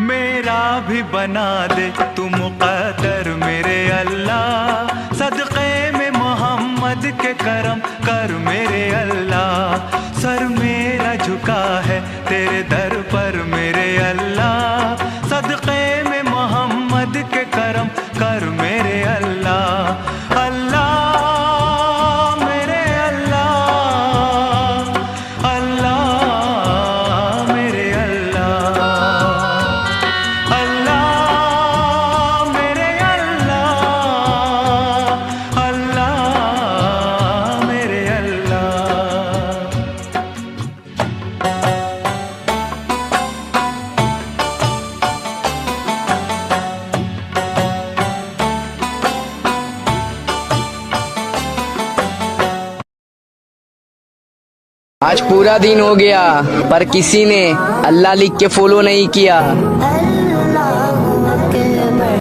मेरा भी बना दे तू मुक़द्दर मेरे अल्लाह, सदक़े में मोहम्मद के करम कर मेरे अल्लाह। सर मेरा झुका है तेरे दर पर मेरे अल्लाह, सदक़े में मोहम्मद के करम कर मेरे अल्लाह। अल्लाह मेरे अल्लाह, अल्लाह मेरे अल्लाह, अल्लाह मेरे अल्लाह, अल्लाह मेरे अल्लाह। आज पूरा दिन हो गया पर किसी ने अल्लाह लिख के फॉलो नहीं किया।